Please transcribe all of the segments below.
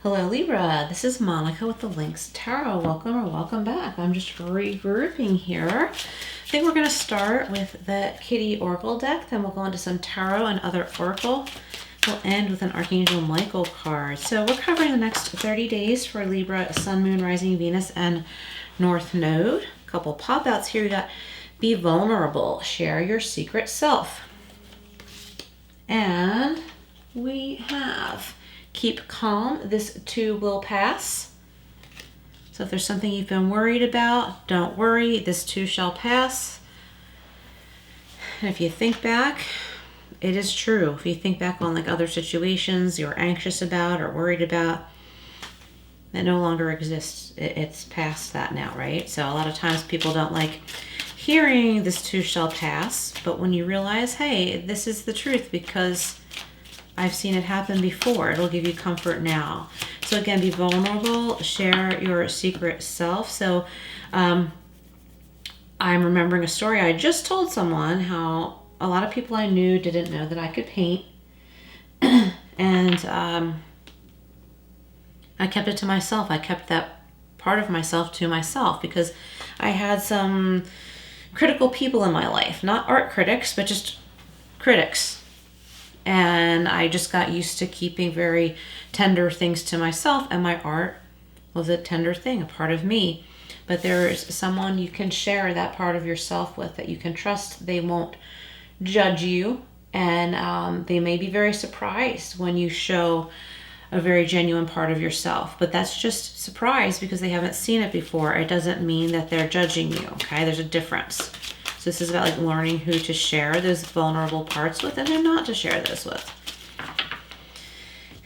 Hello Libra, this is Monica with the Lynx Tarot. Welcome or welcome back. I'm just regrouping here. I think we're going to start with the Kitty Oracle deck, then we'll go into some Tarot and other Oracle. We'll end with an Archangel Michael card. So we're covering the next 30 days for Libra, Sun, Moon, Rising, Venus, and North Node. A couple pop-outs here. We got Be Vulnerable, Share Your Secret Self. And we have Keep Calm, This Too Will Pass. So if there's something you've been worried about, don't worry, this too shall pass. And if you think back, it is true. If you think back on like other situations you're anxious about or worried about, that no longer exists. It's past that now, right? So a lot of times people don't like hearing this too shall pass, but when you realize, hey, this is the truth because I've seen it happen before, it'll give you comfort now. So again, be vulnerable, share your secret self. So I'm remembering a story I just told someone, how a lot of people I knew didn't know that I could paint. And I kept it to myself. I kept that part of myself to myself because I had some critical people in my life, not art critics, but just critics. And I just got used to keeping very tender things to myself, and my art was a tender thing, a part of me. But there's someone you can share that part of yourself with that you can trust. They won't judge you, and they may be very surprised when you show a very genuine part of yourself. But that's just surprise because they haven't seen it before. It doesn't mean that they're judging you, okay? There's a difference. So this is about like learning who to share those vulnerable parts with and who not to share those with.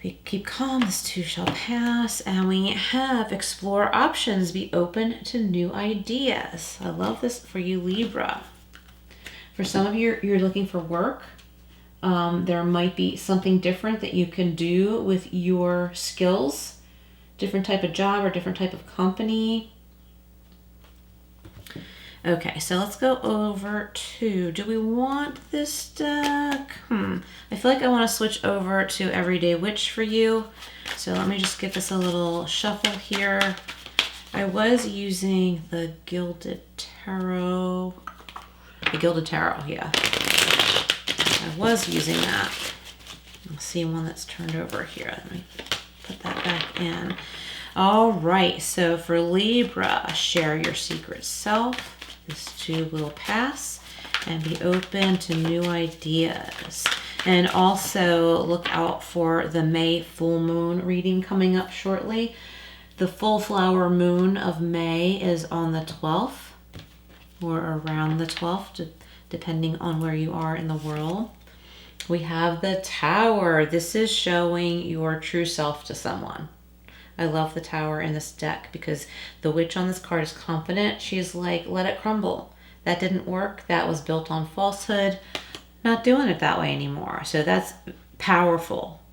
We keep calm, this too shall pass. And we have explore options, be open to new ideas. I love this for you, Libra. For some of you, you're looking for work. There might be something different that you can do with your skills. Different type of job or different type of company. Okay, so let's go over to, do we want this deck? I feel like I want to switch over to Everyday Witch for you. So let me just give this a little shuffle here. I was using the Gilded Tarot. The Gilded Tarot, yeah. I was using that. I'll see one that's turned over here. Let me put that back in. All right, so for Libra, share your secret self. This too will pass, and be open to new ideas. And also look out for the May full moon reading coming up shortly. The full flower moon of May is on the 12th or around the 12th, depending on where you are in the world. We have the Tower. This is showing your true self to someone. I love the Tower in this deck because the witch on this card is confident. She's like, let it crumble. That didn't work. That was built on falsehood. Not doing it that way anymore. So that's powerful.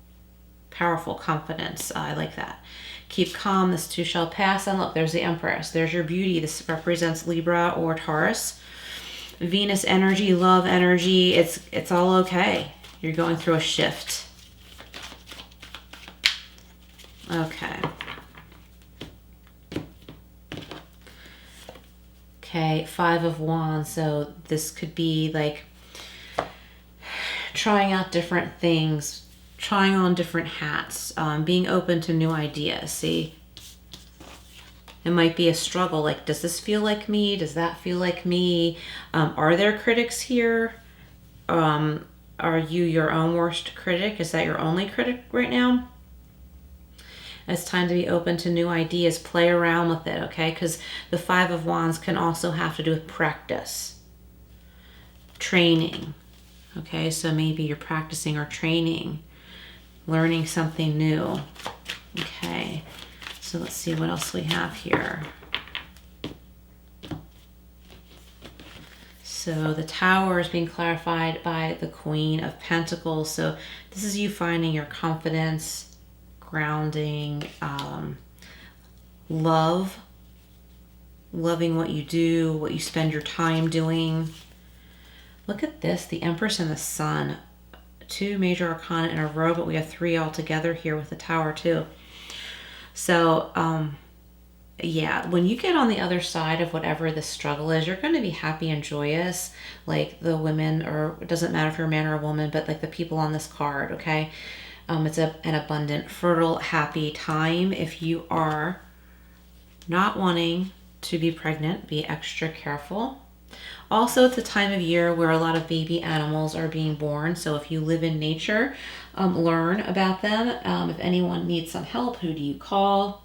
Powerful confidence. I like that. Keep calm. This too shall pass. And look, there's the Empress. There's your beauty. This represents Libra or Taurus. Venus energy, love energy. It's all okay. You're going through a shift. Okay. Okay, 5 of Wands. So this could be like trying out different things, trying on different hats, being open to new ideas. See, it might be a struggle. Like, does this feel like me? Does that feel like me? Are there critics here? Are you your own worst critic? Is that your only critic right now? It's time to be open to new ideas. Play around with it, okay? Because the 5 of Wands can also have to do with practice, training, okay? So maybe you're practicing or training, learning something new, okay? So let's see what else we have here. So the Tower is being clarified by the Queen of Pentacles. So this is you finding your confidence, grounding, loving what you do, what you spend your time doing. Look at this, the Empress and the Sun. 2 major arcana in a row, but we have 3 all together here with the Tower too. So, yeah, when you get on the other side of whatever the struggle is, you're going to be happy and joyous, like the women, or it doesn't matter if you're a man or a woman, but like the people on this card, okay? It's an abundant, fertile, happy time. If you are not wanting to be pregnant, be extra careful. Also, it's a time of year where a lot of baby animals are being born. So if you live in nature, learn about them. If anyone needs some help, who do you call?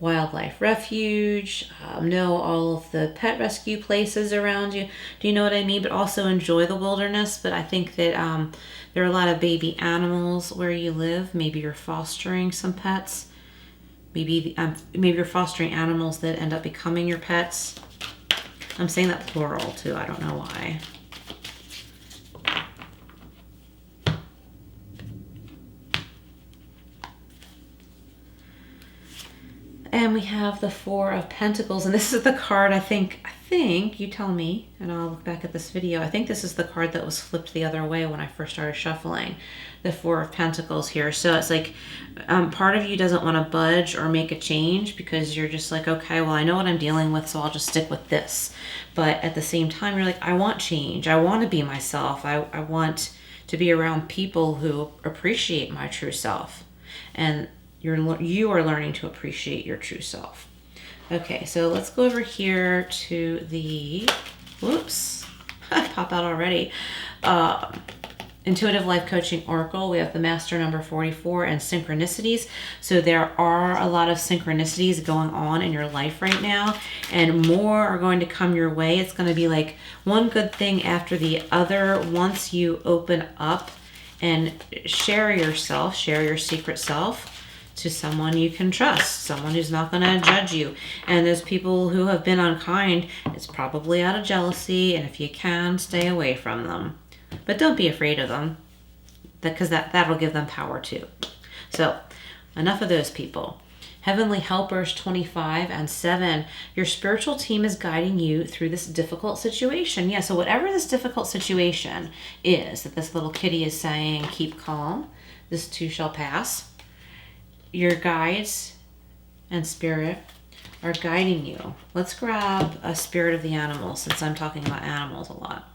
Wildlife refuge, know all of the pet rescue places around you. Do you know what I mean? But also enjoy the wilderness. But I think that there are a lot of baby animals where you live. Maybe you're fostering some pets. Maybe you're fostering animals that end up becoming your pets. I'm saying that plural too. I don't know why. And we have the Four of Pentacles, and this is the card I think, you tell me, and I'll look back at this video. I think this is the card that was flipped the other way when I first started shuffling. The Four of Pentacles here. So it's like part of you doesn't want to budge or make a change because you're just like, okay, well, I know what I'm dealing with, so I'll just stick with this. But at the same time, you're like, I want change. I want to be myself. I want to be around people who appreciate my true self. And you are learning to appreciate your true self. Okay, so let's go over here to the, whoops, pop out already. Intuitive Life Coaching Oracle. We have the Master number 44 and synchronicities. So there are a lot of synchronicities going on in your life right now, and more are going to come your way. It's going to be like one good thing after the other once you open up and share yourself, share your secret self to someone you can trust, someone who's not going to judge you. And those people who have been unkind, it's probably out of jealousy, and if you can, stay away from them. But don't be afraid of them, because that'll give them power too. So enough of those people. Heavenly Helpers 25 and 7. Your spiritual team is guiding you through this difficult situation. Yeah, so whatever this difficult situation is that this little kitty is saying, keep calm, this too shall pass. Your guides and spirit are guiding you. Let's grab a spirit of the animals, since I'm talking about animals a lot.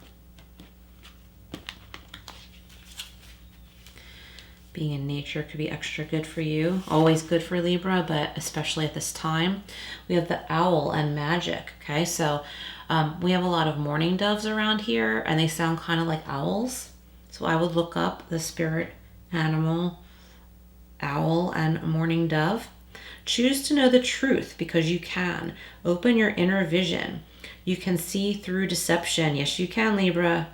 Being in nature could be extra good for you. Always good for Libra, but especially at this time. We have the owl and magic. Okay, so we have a lot of mourning doves around here, and they sound kind of like owls. So I would look up the spirit animal, owl and mourning dove. Choose to know the truth because you can. Open your inner vision. You can see through deception. Yes, you can, Libra.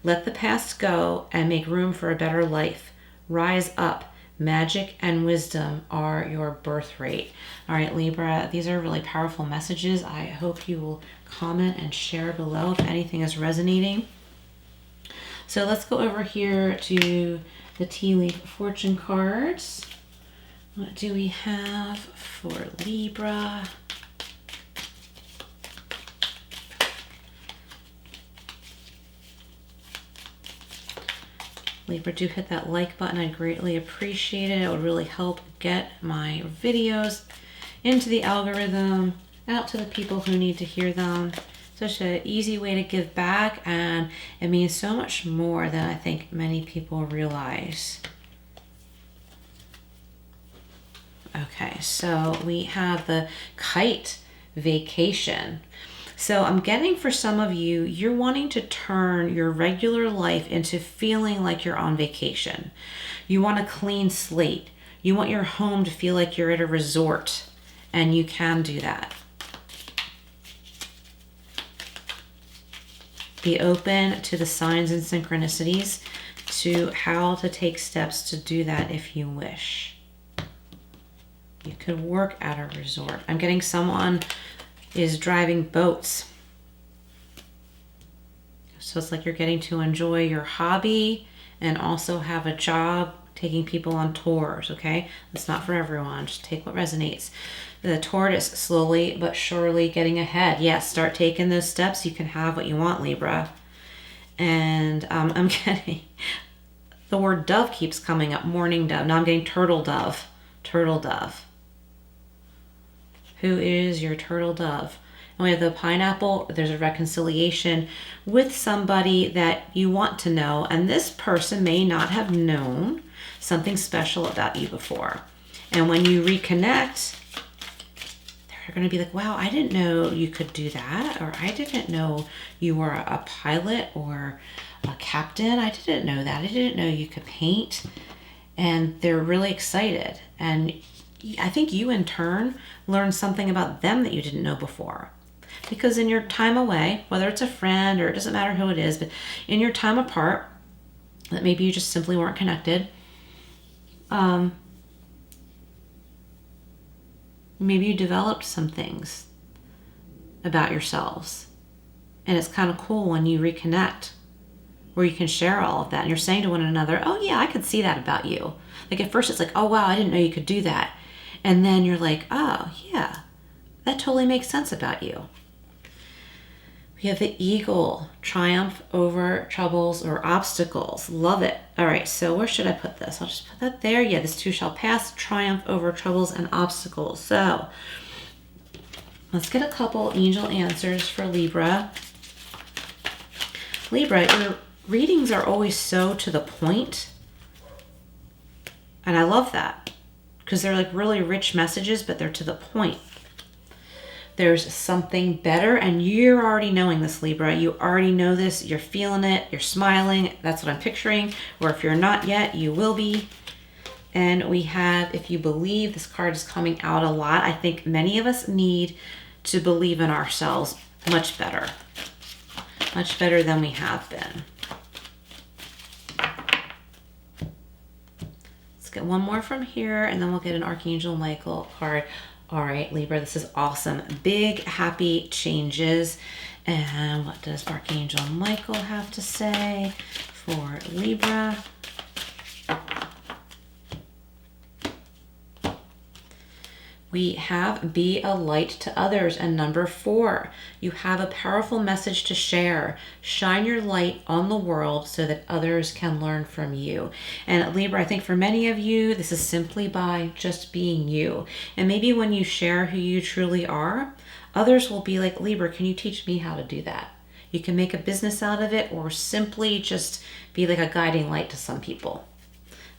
Let the past go and make room for a better life. Rise up. Magic and wisdom are your birthright. All right, Libra, these are really powerful messages. I hope you will comment and share below if anything is resonating. So let's go over here to the tea leaf fortune cards. What do we have for Libra? Libra, do hit that like button. I'd greatly appreciate it. It would really help get my videos into the algorithm, out to the people who need to hear them. Such an easy way to give back, and it means so much more than I think many people realize. Okay, so we have the kite vacation. So I'm getting for some of you, you're wanting to turn your regular life into feeling like you're on vacation. You want a clean slate. You want your home to feel like you're at a resort, and you can do that. Be open to the signs and synchronicities, to how to take steps to do that if you wish. You could work at a resort. I'm getting someone is driving boats. So it's like you're getting to enjoy your hobby and also have a job taking people on tours, okay? It's not for everyone. Just take what resonates. The tortoise, slowly but surely getting ahead. Yes, start taking those steps. You can have what you want, Libra. And I'm getting, the word dove keeps coming up, morning dove. Now I'm getting turtle dove, turtle dove. Who is your turtle dove? And we have the pineapple. There's a reconciliation with somebody that you want to know, and this person may not have known something special about you before. And when you reconnect, they're going to be like, wow, I didn't know you could do that, or I didn't know you were a pilot or a captain. I didn't know that. I didn't know you could paint. And they're really excited. And I think you in turn learn something about them that you didn't know before. Because in your time away, whether it's a friend or it doesn't matter who it is, but in your time apart, that maybe you just simply weren't connected, maybe you developed some things about yourselves. And it's kind of cool when you reconnect, where you can share all of that. And you're saying to one another, oh yeah, I could see that about you. Like at first it's like, oh wow, I didn't know you could do that. And then you're like, oh yeah, that totally makes sense about you. We have the eagle, triumph over troubles or obstacles. Love it. All right, so where should I put this? I'll just put that there. Yeah, this too shall pass, triumph over troubles and obstacles. So let's get a couple angel answers for Libra. Libra, your readings are always so to the point. And I love that because they're like really rich messages, but they're to the point. There's something better, and you're already knowing this, Libra. You already know this. You're feeling it. You're smiling. That's what I'm picturing. Or if you're not yet, you will be. And we have, if you believe, this card is coming out a lot. I think many of us need to believe in ourselves much better. Much better than we have been. Let's get one more from here, and then we'll get an Archangel Michael card. All right, Libra, this is awesome. Big, happy changes. And what does Archangel Michael have to say for Libra? We have be a light to others. And number 4, you have a powerful message to share. Shine your light on the world so that others can learn from you. And Libra, I think for many of you, this is simply by just being you. And maybe when you share who you truly are, others will be like, Libra, can you teach me how to do that? You can make a business out of it, or simply just be like a guiding light to some people.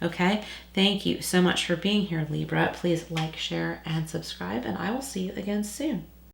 Okay, thank you so much for being here, Libra. Please like, share, and subscribe, and I will see you again soon.